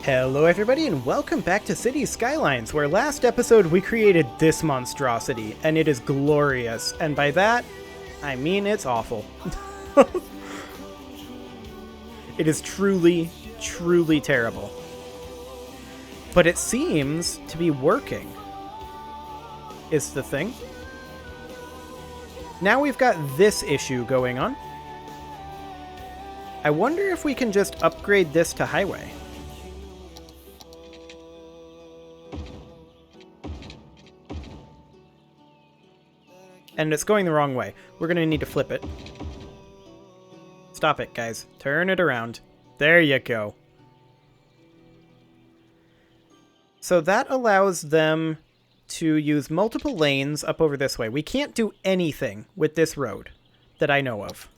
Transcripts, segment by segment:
Hello everybody and welcome back to Cities Skylines, where last episode we created this monstrosity, and it is glorious, and by that, I mean it's awful. It is truly, truly terrible. But it seems to be working, is the thing. Now we've got this issue going on. I wonder if we can just upgrade this to highway. And it's going the wrong way. We're going to need to flip it. Stop it, guys. Turn it around. There you go. So that allows them to use multiple lanes up over this way. We can't do anything with this road that I know of.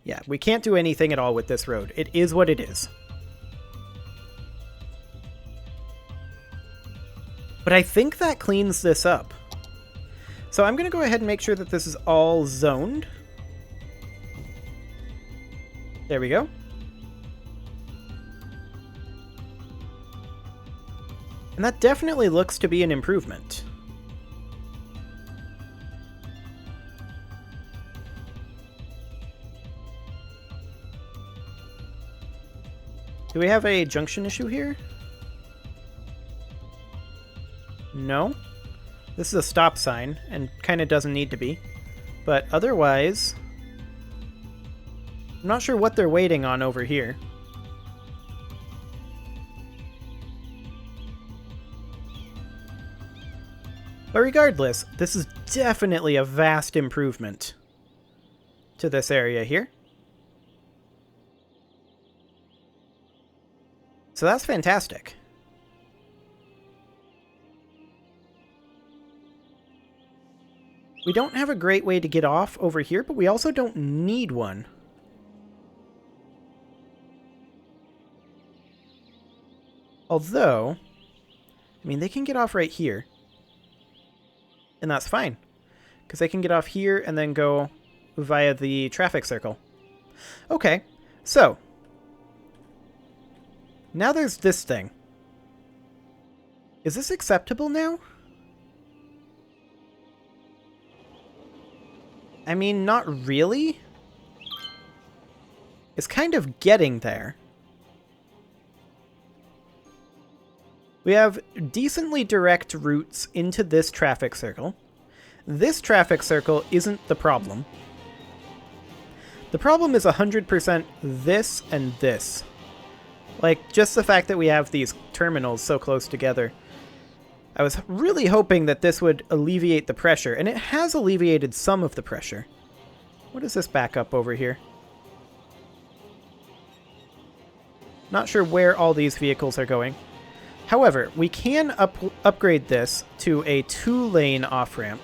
Yeah, we can't do anything at all with this road. It is what it is. But I think that cleans this up. So I'm going to go ahead and make sure that this is all zoned. There we go. And that definitely looks to be an improvement. Do we have a junction issue here? No. This is a stop sign, and kind of doesn't need to be. But otherwise, I'm not sure what they're waiting on over here. But regardless, this is definitely a vast improvement to this area here. So that's fantastic. We don't have a great way to get off over here, but we also don't need one. Although, I mean, they can get off right here. And that's fine. Because they can get off here and then go via the traffic circle. Okay, so. Now there's this thing. Is this acceptable now? I mean, not really. It's kind of getting there. We have decently direct routes into this traffic circle. This traffic circle isn't the problem. The problem is 100% this and this. Like, just the fact that we have these terminals so close together. I was really hoping that this would alleviate the pressure, and it has alleviated some of the pressure. What is this backup over here? Not sure where all these vehicles are going. However, we can upgrade this to a 2-lane off-ramp,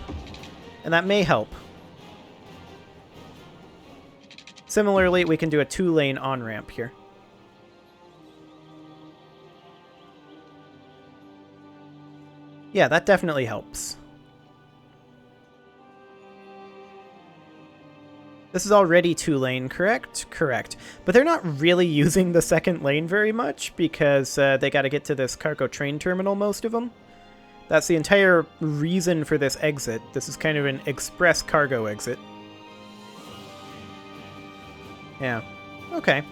and that may help. Similarly, we can do a 2-lane on-ramp here. Yeah, that definitely helps. This is already 2-lane, correct? Correct. But they're not really using the second lane very much because they got to get to this cargo train terminal, most of them. That's the entire reason for this exit. This is kind of an express cargo exit. Yeah. Okay.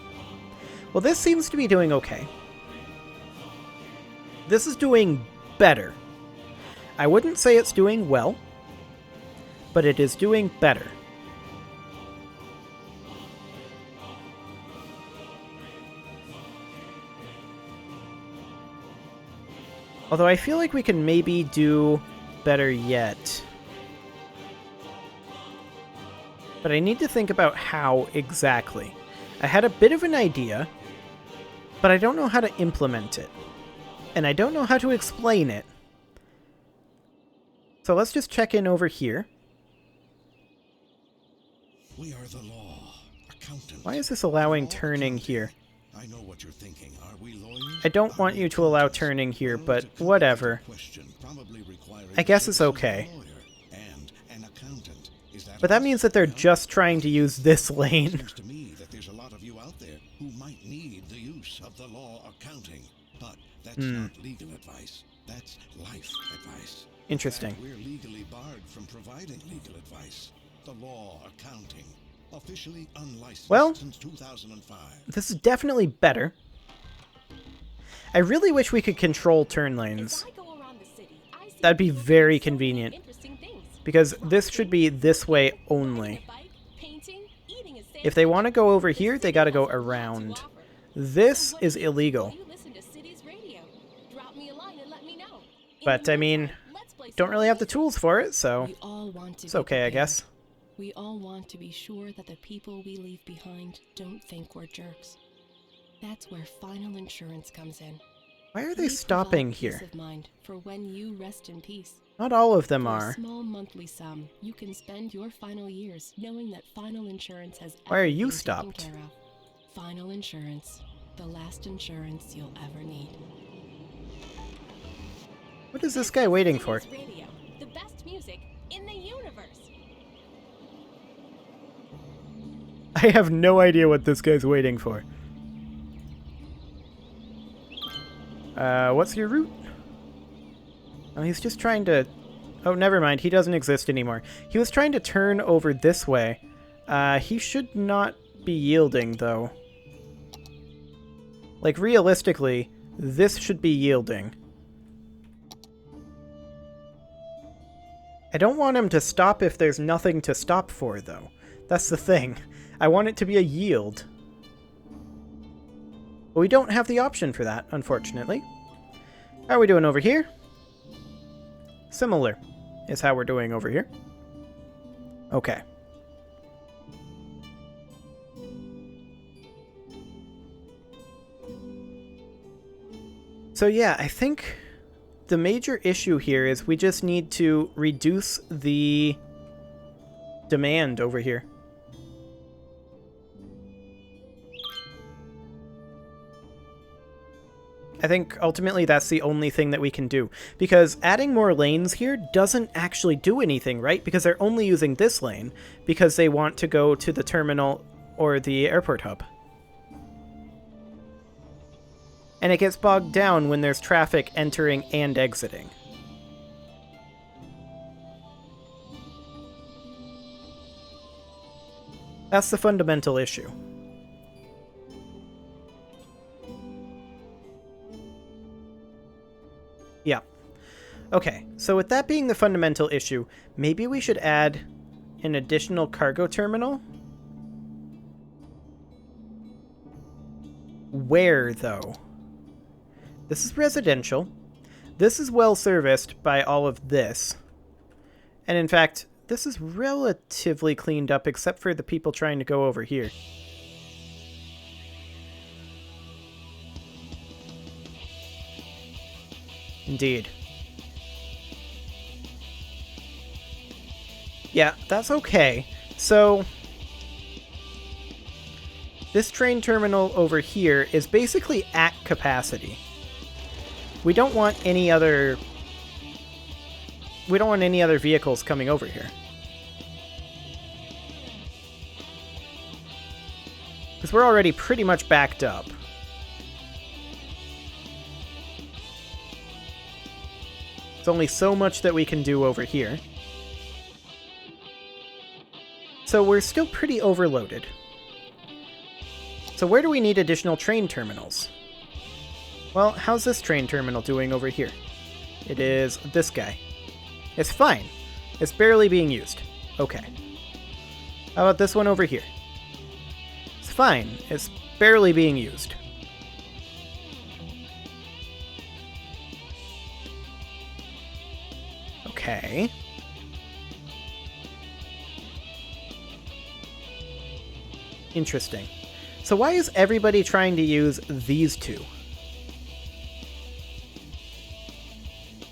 Well, this seems to be doing okay. This is doing better. I wouldn't say it's doing well, but it is doing better. Although I feel like we can maybe do better yet. But I need to think about how exactly. I had a bit of an idea, but I don't know how to implement it. And I don't know how to explain it. So let's just check in over here. We are the law. Accountant. Why is this allowing turning here? I know what you're thinking. Are we lawyers? I don't want you to allow turning here, but whatever. I guess it's okay. But that means that they're just trying to use this lane. Seems to me that there's a lot of you out there who might need the use of the law accounting, but that's not legal advice. That's life advice. Interesting. In fact, we're legally barred from providing legal advice. The law accounting, officially unlicensed Well, since 2005. This is definitely better. I really wish we could control turn lanes. That'd be very convenient. Because this should be this way only. If they want to go over here, they gotta go around. This is illegal. But, I mean, don't really have the tools for it, so it's okay, I guess. We all want to be sure that the people we leave behind don't think we're jerks. That's where final insurance comes in. Why are they stopping here? Peace of mind for when you rest in peace. Not all of them For are. a small monthly sum, you can spend your final years knowing that final insurance has Why are you everything stopped? taken care of. Final insurance, the last insurance you'll ever need. What is this guy waiting for? Radio, the best music in the universe. I have no idea what this guy's waiting for. What's your route? Oh, he's just trying to... Oh, never mind. He doesn't exist anymore. He was trying to turn over this way. He should not be yielding, though. Like, realistically, this should be yielding. I don't want him to stop if there's nothing to stop for, though. That's the thing. I want it to be a yield. But we don't have the option for that, unfortunately. How are we doing over here? Similar is how we're doing over here. Okay. So yeah, I think the major issue here is we just need to reduce the demand over here. I think ultimately that's the only thing that we can do. Because adding more lanes here doesn't actually do anything, right? Because they're only using this lane because they want to go to the terminal or the airport hub. And it gets bogged down when there's traffic entering and exiting. That's the fundamental issue. Yeah. Okay, so with that being the fundamental issue, maybe we should add an additional cargo terminal? Where, though? This is residential. This is well serviced by all of this. And in fact, this is relatively cleaned up except for the people trying to go over here. Indeed. Yeah, that's okay. So, this train terminal over here is basically at capacity. We don't want any other... We don't want any other vehicles coming over here. Because we're already pretty much backed up. There's only so much that we can do over here. So we're still pretty overloaded. So where do we need additional train terminals? Well, how's this train terminal doing over here? It is this guy. It's fine. It's barely being used. Okay. How about this one over here? It's fine. It's barely being used. Okay. Interesting. So why is everybody trying to use these two?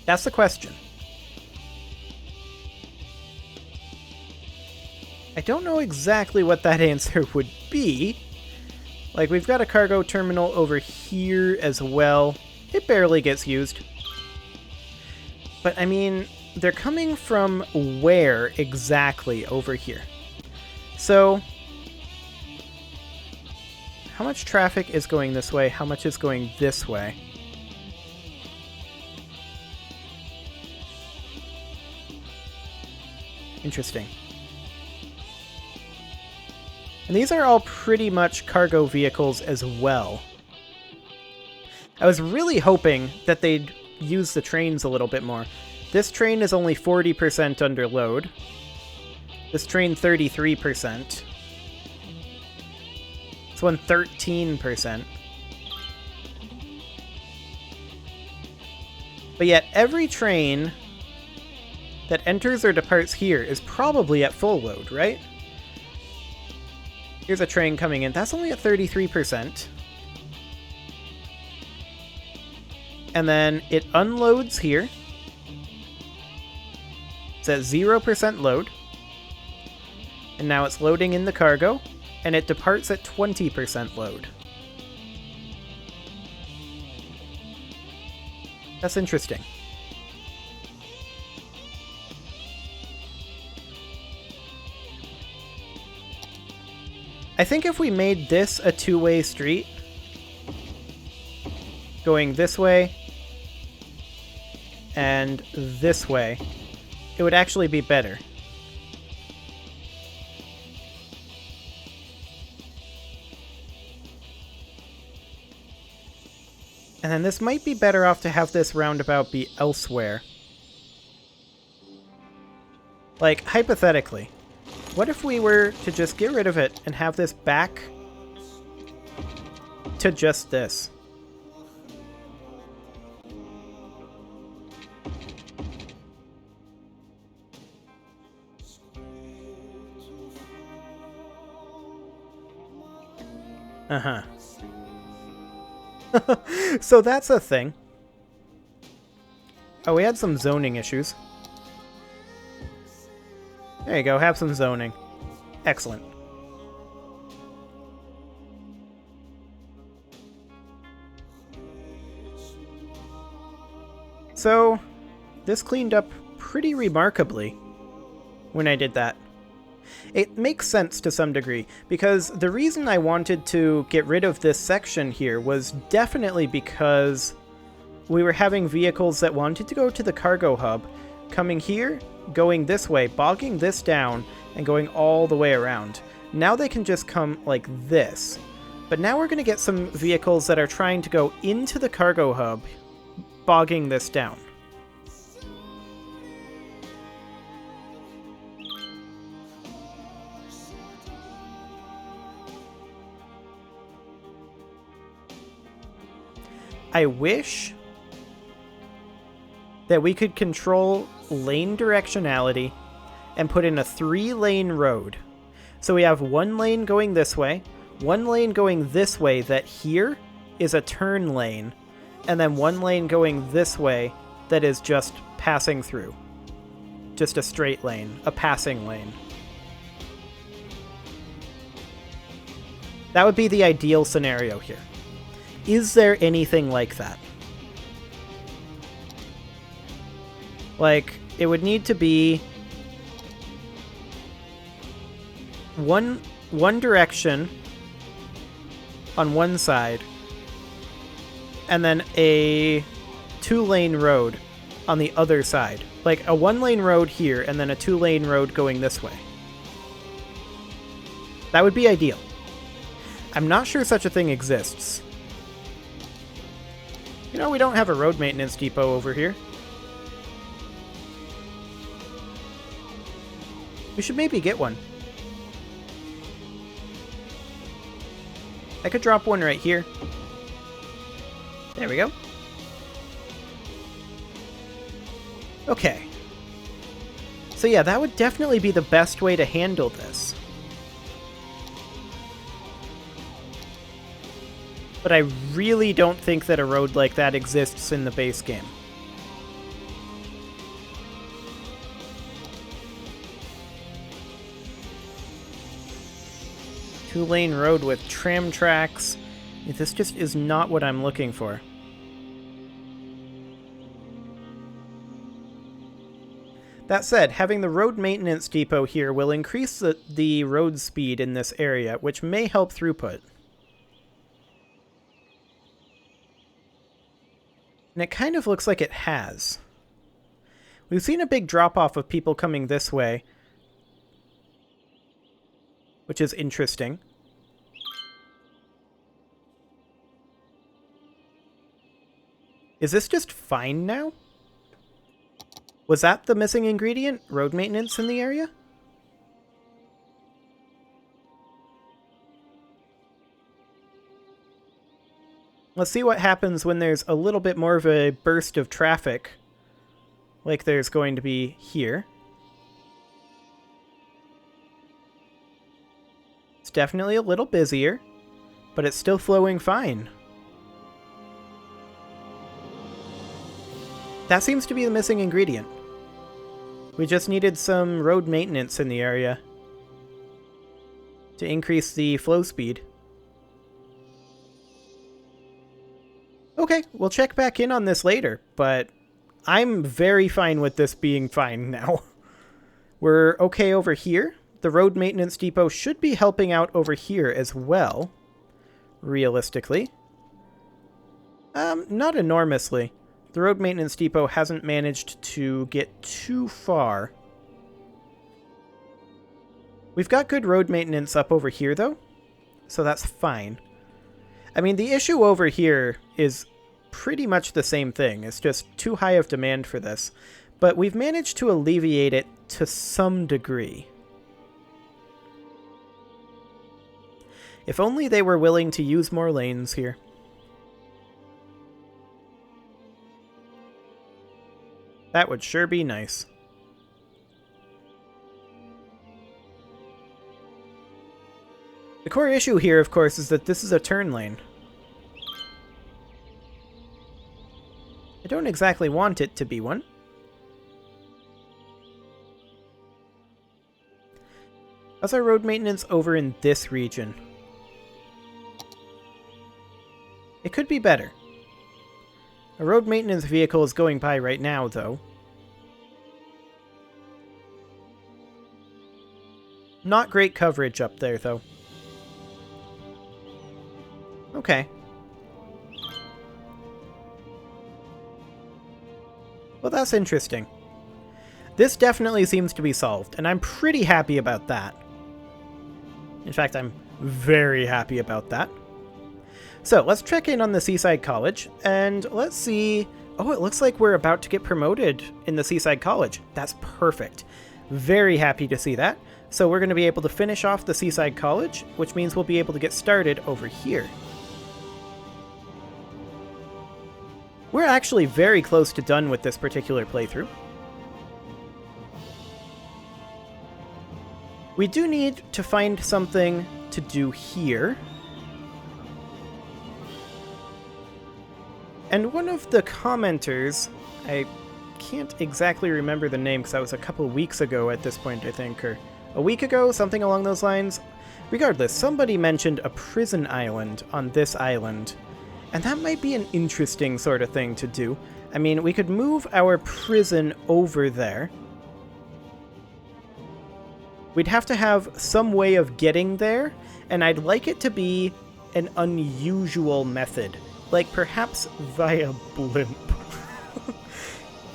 That's the question. I don't know exactly what that answer would be. Like, we've got a cargo terminal over here as well. It barely gets used. But, I mean, they're coming from where exactly over here? So, how much traffic is going this way, how much is going this way. Interesting. And these are all pretty much cargo vehicles as well. I was really hoping that they'd use the trains a little bit more. This train is only 40% under load. This train 33%. This one 13%. But yet every train that enters or departs here is probably at full load, right? Here's a train coming in. That's only at 33%. And then it unloads here. It's at 0% load. And now it's loading in the cargo. And it departs at 20% load. That's interesting. I think if we made this a two-way street, going this way and this way, it would actually be better. And then this might be better off to have this roundabout be elsewhere. Like, hypothetically, what if we were to just get rid of it and have this back to just this? Uh-huh. So that's a thing. Oh, we had some zoning issues. There you go, have some zoning. Excellent. So, this cleaned up pretty remarkably when I did that. It makes sense to some degree, because the reason I wanted to get rid of this section here was definitely because we were having vehicles that wanted to go to the cargo hub, coming here, going this way, bogging this down, and going all the way around. Now they can just come like this. But now we're going to get some vehicles that are trying to go into the cargo hub, bogging this down. I wish that we could control lane directionality and put in a 3-lane road. So we have one lane going this way, one lane going this way that here is a turn lane, and then one lane going this way that is just passing through. Just a straight lane, a passing lane. That would be the ideal scenario here. Is there anything like that? Like, it would need to be one direction on one side, and then a 2-lane road on the other side. Like a 1-lane road here, and then a 2-lane road going this way. That would be ideal. I'm not sure such a thing exists. You know, we don't have a road maintenance depot over here. We should maybe get one. I could drop one right here. There we go. Okay. So yeah, that would definitely be the best way to handle this. But I really don't think that a road like that exists in the base game. Two-lane road with tram tracks. This just is not what I'm looking for. That said, having the road maintenance depot here will increase the road speed in this area, which may help throughput. And it kind of looks like it has. We've seen a big drop-off of people coming this way, which is interesting. Is this just fine now? Was that the missing ingredient? Road maintenance in the area? Let's see what happens when there's a little bit more of a burst of traffic, like there's going to be here. It's definitely a little busier, but it's still flowing fine. That seems to be the missing ingredient. We just needed some road maintenance in the area to increase the flow speed. Okay, we'll check back in on this later, but I'm very fine with this being fine now. We're okay over here. The road maintenance depot should be helping out over here as well, realistically. Not enormously. The road maintenance depot hasn't managed to get too far. We've got good road maintenance up over here, though, so that's fine. I mean, the issue over here is pretty much the same thing. It's just too high of demand for this. But we've managed to alleviate it to some degree. If only they were willing to use more lanes here. That would sure be nice. The core issue here, of course, is that this is a turn lane. I don't exactly want it to be one. How's our road maintenance over in this region? It could be better. A road maintenance vehicle is going by right now, though. Not great coverage up there, though. Okay. Well, that's interesting. This definitely seems to be solved, and I'm pretty happy about that. In fact, I'm very happy about that. So, let's check in on the Seaside College, and let's see... Oh, it looks like we're about to get promoted in the Seaside College. That's perfect. Very happy to see that. So we're going to be able to finish off the Seaside College, which means we'll be able to get started over here. We're actually very close to done with this particular playthrough. We do need to find something to do here. And one of the commenters, I can't exactly remember the name because that was a couple weeks ago at this point, I think, or a week ago, something along those lines. Regardless, somebody mentioned a prison island on this island, and that might be an interesting sort of thing to do. I mean, we could move our prison over there. We'd have to have some way of getting there, and I'd like it to be an unusual method. Like, perhaps via blimp.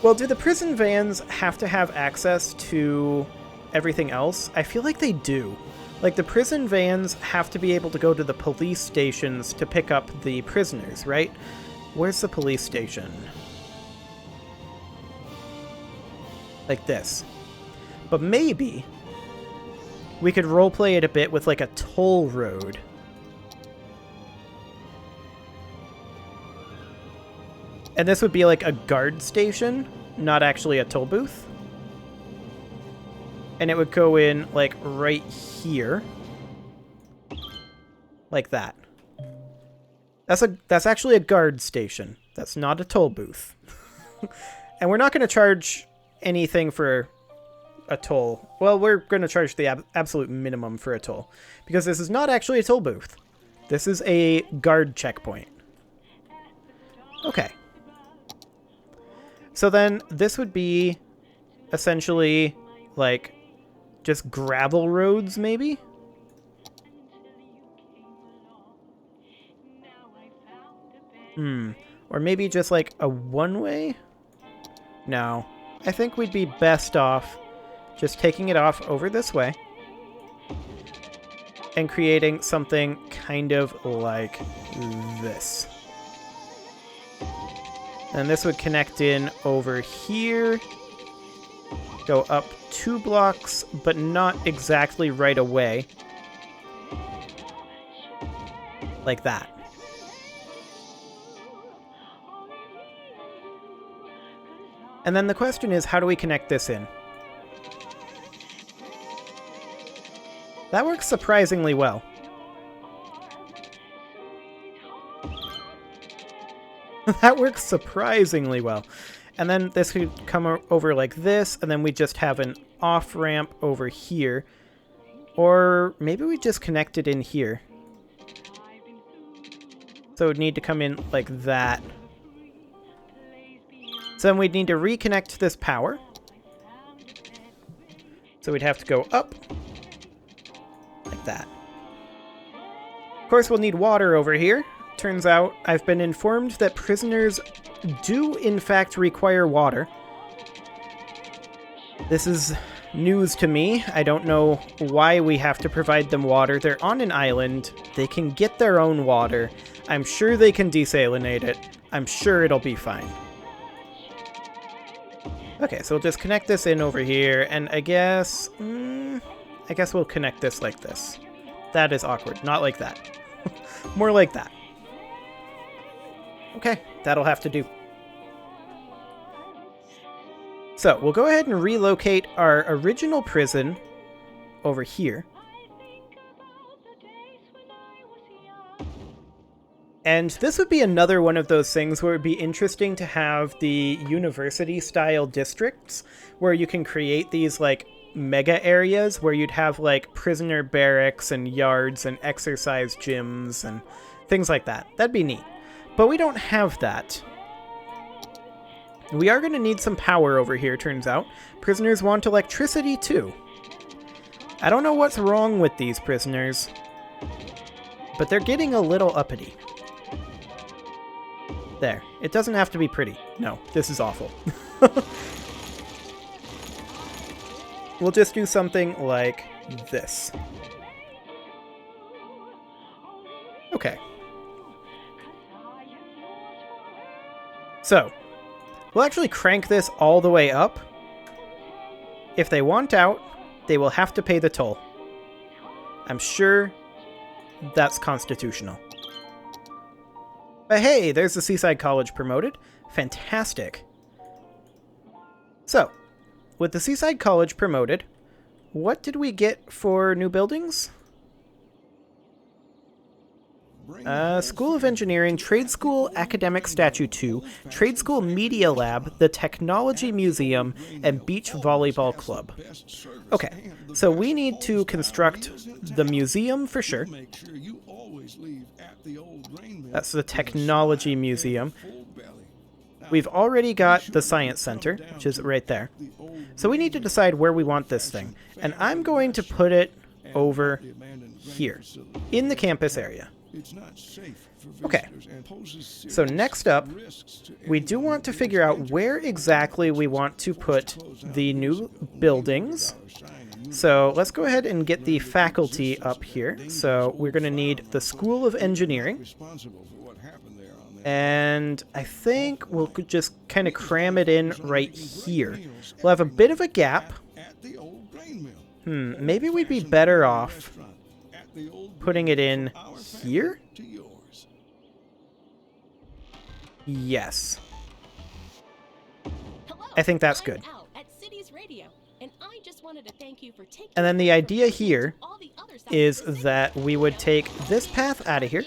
Well, do the prison vans have to have access to everything else? I feel like they do. Like, the prison vans have to be able to go to the police stations to pick up the prisoners, right? Where's the police station? Like this. But maybe we could roleplay it a bit with, like, a toll road. And this would be like a guard station, not actually a toll booth. And it would go in, like, right here. Like that. That's actually a guard station. That's not a toll booth. And we're not going to charge anything for a toll. Well, we're going to charge the absolute minimum for a toll. Because this is not actually a toll booth. This is a guard checkpoint. Okay. So then this would be essentially like just gravel roads, maybe? Or maybe just like a one-way? No. I think we'd be best off just taking it off over this way and creating something kind of like this. And this would connect in over here, go up 2 blocks, but not exactly right away. Like that. And then the question is, how do we connect this in? That works surprisingly well. That works surprisingly well. And then this could come over like this, and then we just have an off-ramp over here. Or maybe we just connect it in here. So it would need to come in like that. So then we'd need to reconnect this power. So we'd have to go up. Like that. Of course, we'll need water over here. Turns out I've been informed that prisoners do in fact require water. This is news to me. I don't know why we have to provide them water. They're on an island. They can get their own water. I'm sure they can desalinate it. I'm sure it'll be fine. Okay, so we'll just connect this in over here, and I guess we'll connect this like this. That is awkward. Not like that. More like that. Okay, that'll have to do. So, we'll go ahead and relocate our original prison over here. And this would be another one of those things where it would be interesting to have the university-style districts, where you can create these, like, mega areas where you'd have, like, prisoner barracks and yards and exercise gyms and things like that. That'd be neat. But we don't have that. We are going to need some power over here, turns out. Prisoners want electricity, too. I don't know what's wrong with these prisoners, but they're getting a little uppity. There. It doesn't have to be pretty. No, this is awful. We'll just do something like this. Okay. So, we'll actually crank this all the way up. If they want out, they will have to pay the toll. I'm sure that's constitutional. But hey, there's the Seaside College promoted. Fantastic. So, with the Seaside College promoted, what did we get for new buildings? School of Engineering, Trade School Academic Statue 2, Trade School Media Lab, the Technology Museum, and Beach Volleyball Club. Okay, so we need to construct the museum for sure. That's the Technology Museum. We've already got the Science Center, which is right there. So we need to decide where we want this thing. And I'm going to put it over here, in the campus area. Okay, so next up, we do want to figure out where exactly we want to put the new buildings. So let's go ahead and get the faculty up here. So we're going to need the School of Engineering. And I think we'll just kind of cram it in right here. We'll have a bit of a gap. Maybe we'd be better off putting it in here? Yes. I think that's good. And then the idea here is that we would take this path out of here.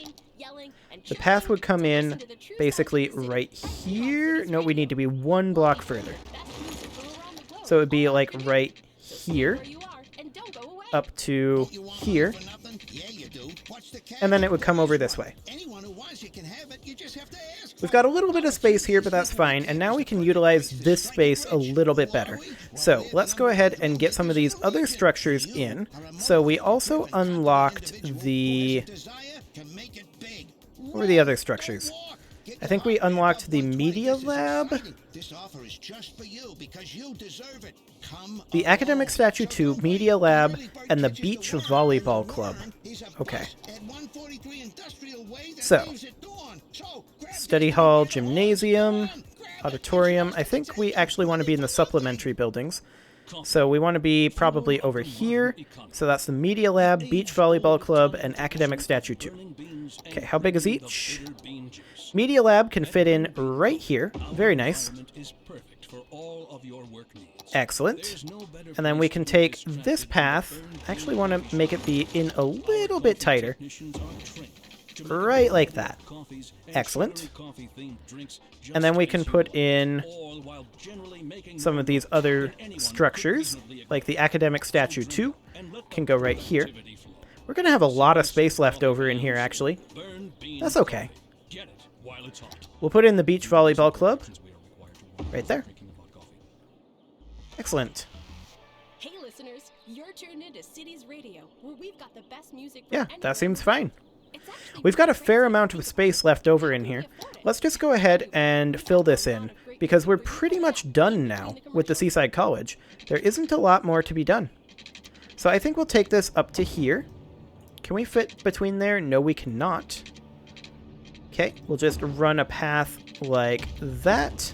The path would come in basically right here. No, we need to be 1 block further. So it would be like right here, up to here, and then it would come over this way. We've got a little bit of space here, but that's fine, and now we can utilize this space a little bit better. So let's go ahead and get some of these other structures in. So we also unlocked the... What were the other structures? I think we unlocked the Media Lab. This offer is just for you because you deserve it. Come The Academic Statue 2, Media Lab, and the Beach Volleyball Club. Okay. So, Study Hall, Gymnasium, Auditorium. I think we actually want to be in the supplementary buildings. So we want to be probably over here. So that's the Media Lab, Beach Volleyball Club, and Academic Statue 2. Okay, how big is each? Media Lab can fit in right here. Very nice. Excellent. And then we can take this path. I actually want to make it be in a little bit tighter. Right like that. Excellent. And then we can put in some of these other structures, like the Academic Statue 2 can go right here. We're going to have a lot of space left over in here, actually. That's okay. We'll put in the Beach Volleyball Club right there. Excellent. Hey listeners, you're tuned into Cities Radio, where we've got the best music. Yeah, that seems fine. We've got a fair amount of space left over in here. Let's just go ahead and fill this in, because we're pretty much done now with the Seaside College. There isn't a lot more to be done. So I think we'll take this up to here. Can we fit between there? No, we cannot. Okay, we'll just run a path like that.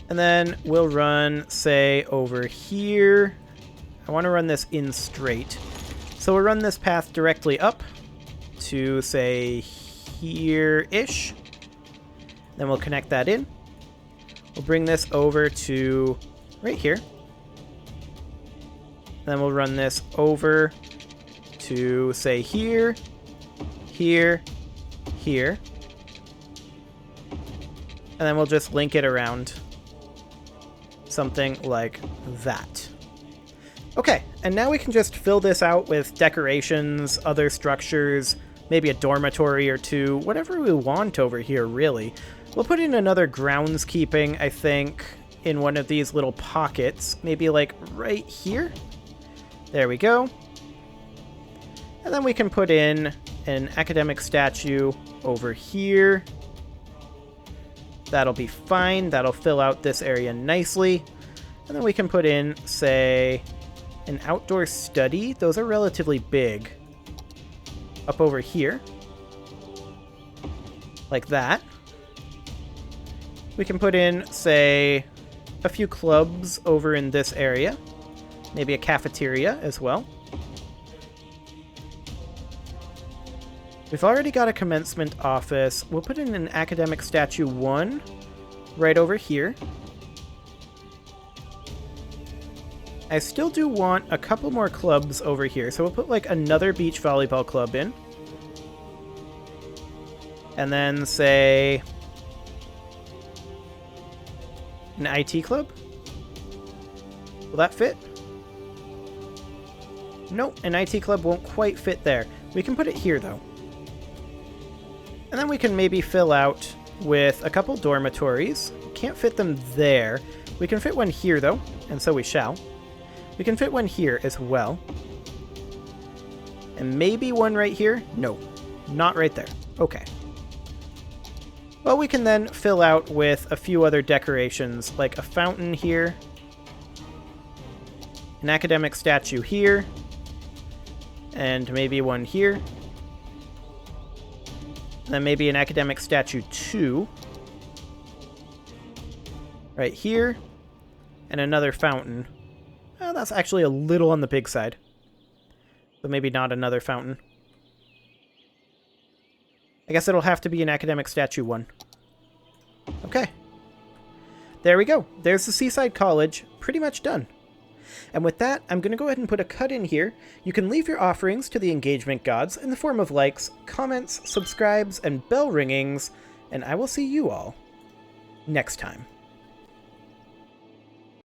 And then we'll run, say, over here. I want to run this in straight. So we'll run this path directly up to, say, here-ish. Then we'll connect that in. We'll bring this over to right here. Then we'll run this over to, say, here, here, here. And then we'll just link it around something like that. Okay, and now we can just fill this out with decorations, other structures, maybe a dormitory or two, whatever we want over here, really. We'll put in another groundskeeping, I think, in one of these little pockets, maybe like right here. There we go. And then we can put in an academic statue over here. That'll be fine. That'll fill out this area nicely. And then we can put in, say, an outdoor study. Those are relatively big. Up over here. Like that. We can put in, say, a few clubs over in this area. Maybe a cafeteria as well. We've already got a commencement office. We'll put in an academic statue 1 right over here. I still do want a couple more clubs over here, so we'll put like another beach volleyball club in. And then, say, an IT club? Will that fit? Nope, an IT club won't quite fit there. We can put it here, though. And then we can maybe fill out with a couple dormitories. Can't fit them there. We can fit one here, though, and so we shall. We can fit one here as well. And maybe one right here? No, not right there. Okay. Well, we can then fill out with a few other decorations, like a fountain here, an academic statue here, and maybe one here. And then maybe an academic statue 2 right here, and another fountain. Well, that's actually a little on the big side. So maybe not another fountain. I guess it'll have to be an academic statue 1. Okay. There we go. There's the Seaside College. Pretty much done. And with that, I'm going to go ahead and put a cut in here. You can leave your offerings to the engagement gods in the form of likes, comments, subscribes, and bell ringings, and I will see you all next time.